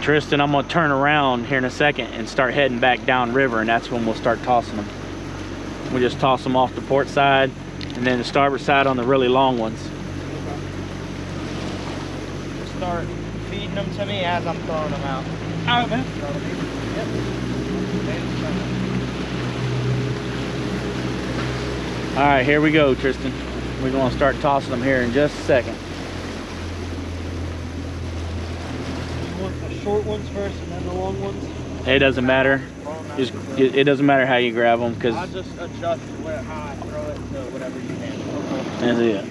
Tristan, I'm gonna turn around here in a second and start heading back down river, and that's when we'll start tossing them. We just toss them off the port side and then the starboard side on the really long ones. Okay. Start feeding them to me as I'm throwing them out. All right, man. Yep. All right, here we go, Tristan. We're gonna start tossing them here in just a second. You want the short ones first and then the long ones? It doesn't matter. It doesn't matter how you grab them, because I'll just adjust where how I throw it to whatever you handle. that's it.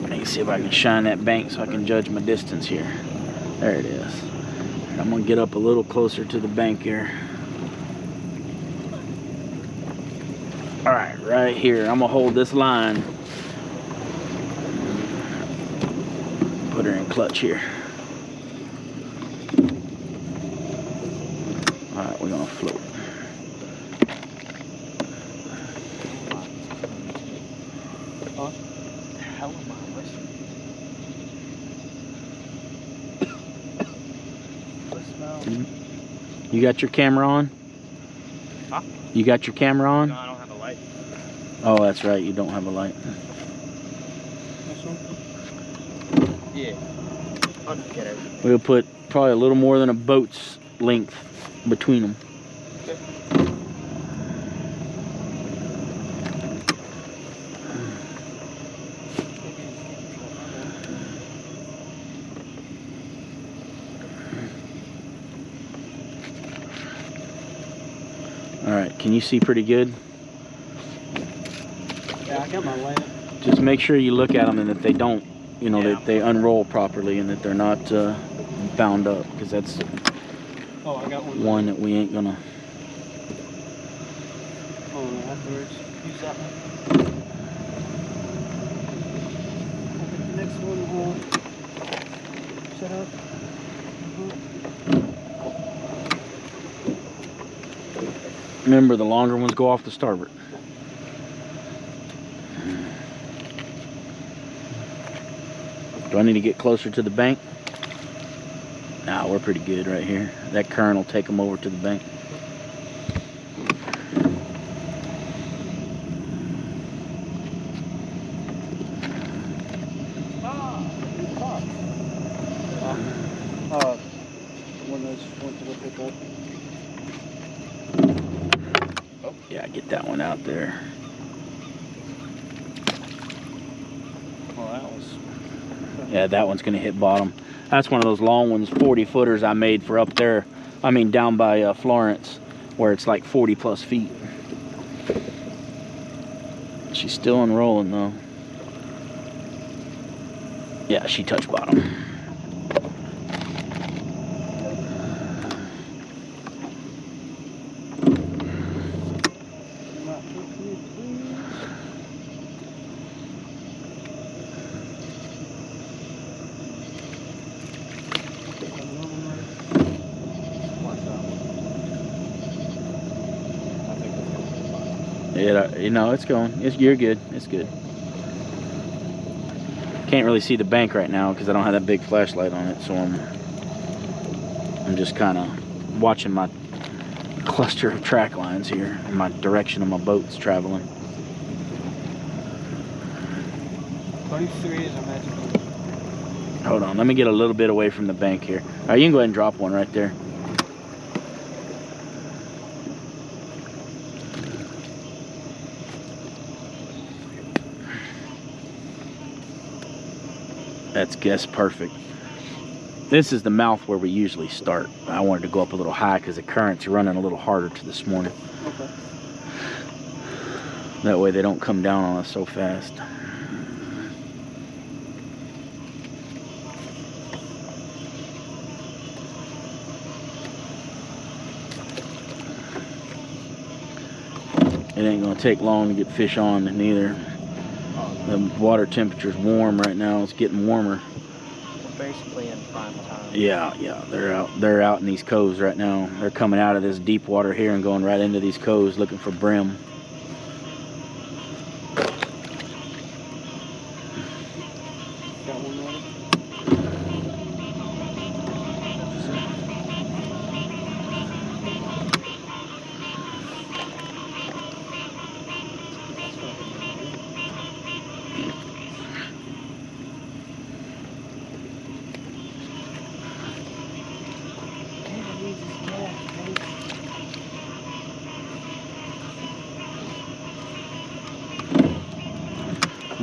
Let me see if I can shine that bank so I can judge my distance here. There it is. I'm gonna get up a little closer to the bank here. All right, right here. I'm gonna hold this line. Put her in clutch here. All right, we're gonna float. Huh? The hell am I listening? You got your camera on? Huh? You got your camera on? No, I don't have a light. Oh, that's right. You don't have a light. This one? Yeah. I'll just get everything. We'll put probably a little more than a boat's length between them. Okay. All right, can you see pretty good? Yeah, I got my lamp. Just make sure you look at them and that they don't, you know, Yeah. that they unroll properly and that they're not bound up, because that's Oh, I got one. one that we ain't gonna. Oh, no, afterwards. Use that one. I'll get the next one set up. Remember, the longer ones go off the starboard. Do I need to get closer to the bank? Nah, we're pretty good right here. That current will take them over to the bank. One that's went to go pick up. Yeah, get that one out there. Oh, that was. Yeah, that one's gonna hit bottom. That's one of those long ones, 40 footers I made for up there. I mean, down by Florence, where it's like 40 plus feet. She's still unrolling though. Yeah, she touched bottom. Yeah, you know, it's going. You're good. It's good. Can't really see the bank right now because I don't have that big flashlight on it, so I'm just kind of watching my cluster of track lines here and my direction of my boat's traveling. 33 is a magic number. Hold on, let me get a little bit away from the bank here. All right, you can go ahead and drop one right there. That's perfect. This is the mouth where we usually start. I wanted to go up a little high because the current's running a little harder to this morning. Okay. That way they don't come down on us so fast. It ain't gonna take long to get fish on neither. The water temperature's warm right now. It's getting warmer. We're basically in prime time. Yeah, they're out in these coves right now. They're coming out of this deep water here and going right into these coves looking for brim. Got one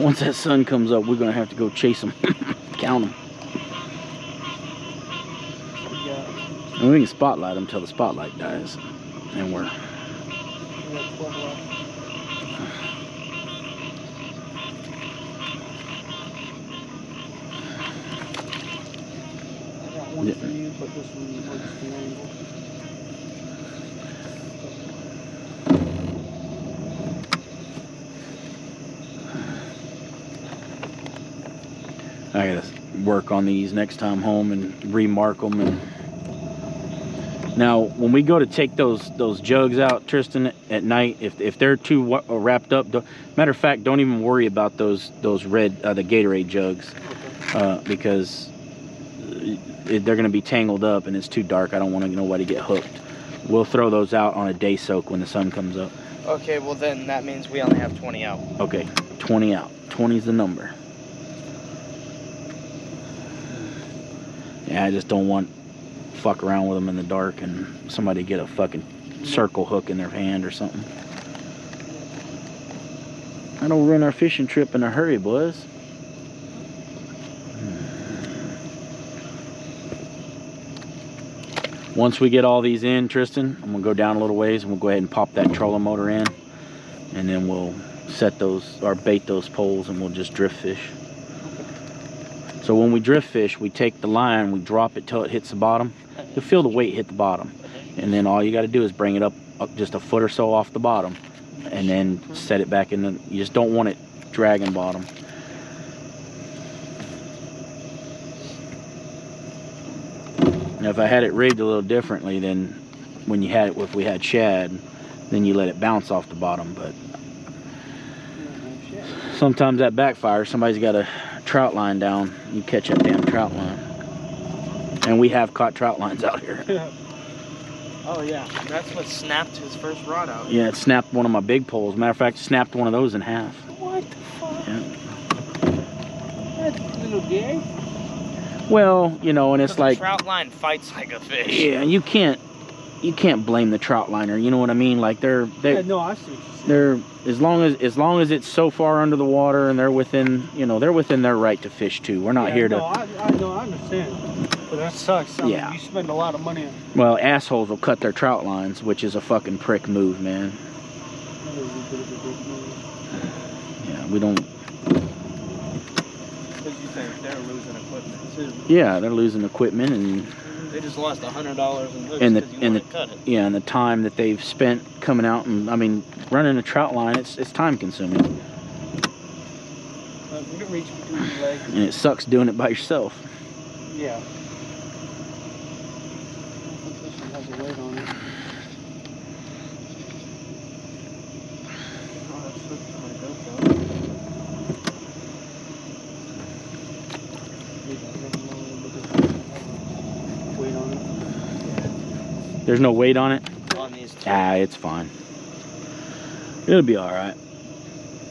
Once that sun comes up, we're gonna have to go chase them, count them. Yeah. And we can spotlight them till the spotlight dies, and we're. We got 12 left. I got one Yeah. for you, but this one works the angle. I gotta work on these next time home and remark them. And now, when we go to take those jugs out, Tristan, at night, if they're too wrapped up, matter of fact, don't even worry about those red the Gatorade jugs, because they're gonna be tangled up and it's too dark. I don't want nobody to get hooked. We'll throw those out on a day soak when the sun comes up. Okay, well then that means we only have 20 out. Okay, 20 out. 20 is the number. Yeah, I just don't want fuck around with them in the dark and somebody get a fucking circle hook in their hand or something. I don't ruin our fishing trip in a hurry, boys. Once we get all these in, Tristan, I'm gonna go down a little ways and we'll go ahead and pop that trolling motor in, and then we'll set those or bait those poles and we'll just drift fish. So when we drift fish, we take the line, we drop it till it hits the bottom. You'll feel the weight hit the bottom, and then all you got to do is bring it up just a foot or so off the bottom, and then set it back in. You just don't want it dragging bottom. Now, if I had it rigged a little differently, then when you had it, if we had shad, then you let it bounce off the bottom. But sometimes that backfires. Somebody's got a trout line down. You catch that damn trout line. And we have caught trout lines out here. Oh yeah, that's what snapped his first rod out. Yeah, it snapped one of my big poles. Matter of fact, it snapped one of those in half. What the fuck? Yeah. That's a little gay. Well, you know, and it's like, the trout line fights like a fish. yeah, you can't blame the trout liner. You know what I mean? Like Yeah, no, I see what you're saying. they're as long as it's so far under the water and they're within, you know, they're within their right to fish too. We're not here to. No, I understand. But that sucks. I mean, Yeah. you spend a lot of money on. Well, assholes will cut their trout lines, which is a fucking prick move, man. That is a bit of a big move. Yeah, we don't. Because you think they're losing equipment too. Yeah, they're losing equipment and. They just lost $100 in hooks And the- because you and want to cut it. Yeah, and the time that they've spent coming out and, I mean, running a trout line, it's time consuming. You can reach between your legs. And it sucks doing it by yourself. Yeah. I think this one has a weight on it. Oh, that's hooked to my GoPro. Weight on it. There's no weight on it? On these two. Ah, it's fine. It'll be alright.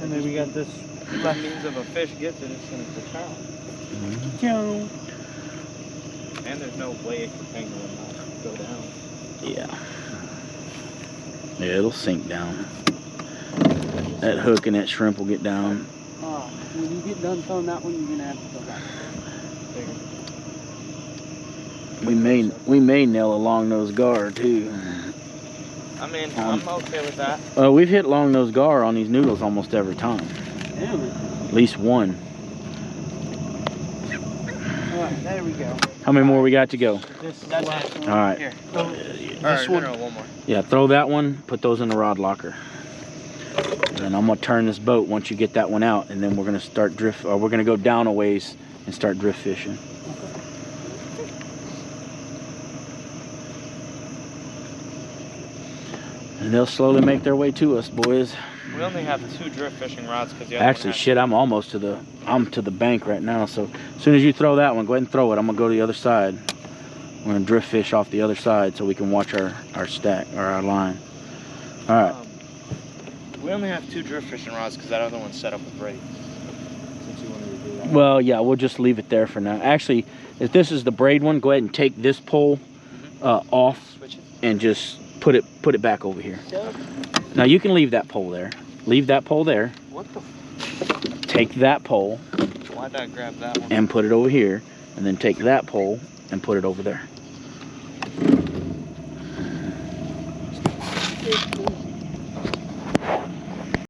And then we got this. That means if a fish gets it, it's going to trout. Joe. And there's no way it can tangle and not go down. Yeah. Yeah, it'll sink down. That hook and that shrimp will get down. When you get done throwing that one, you're going to have to go back. We may nail a long nose gar too. I mean, I'm okay with that. We've hit long nose gar on these noodles almost every time. Damn it. At least one. Alright, there we go. How many more we got to go? This is That's the last it. one. Alright. Here. This Alright, one. no, one more. Yeah, throw that one, put those in the rod locker. And I'm gonna turn this boat once you get that one out, and then we're gonna start we're gonna go down a ways and start drift fishing. And they'll slowly make their way to us, boys. We only have 2 drift fishing rods because the other Actually, one has shit, I'm almost to the bank right now. So as soon as you throw that one, go ahead and throw it. I'm gonna go to the other side. We're gonna drift fish off the other side so we can watch our stack or our line. All right. We only have 2 drift fishing rods because that other one's set up with braid. Since you wanted to do that. Well, yeah, we'll just leave it there for now. Actually, if this is the braid one, go ahead and take this pole off Switch it. and just put it back over here. Now you can leave that pole there. Leave that pole there. What the? take that pole Why'd I grab that one? and put it over here, and then take that pole and put it over there. Good.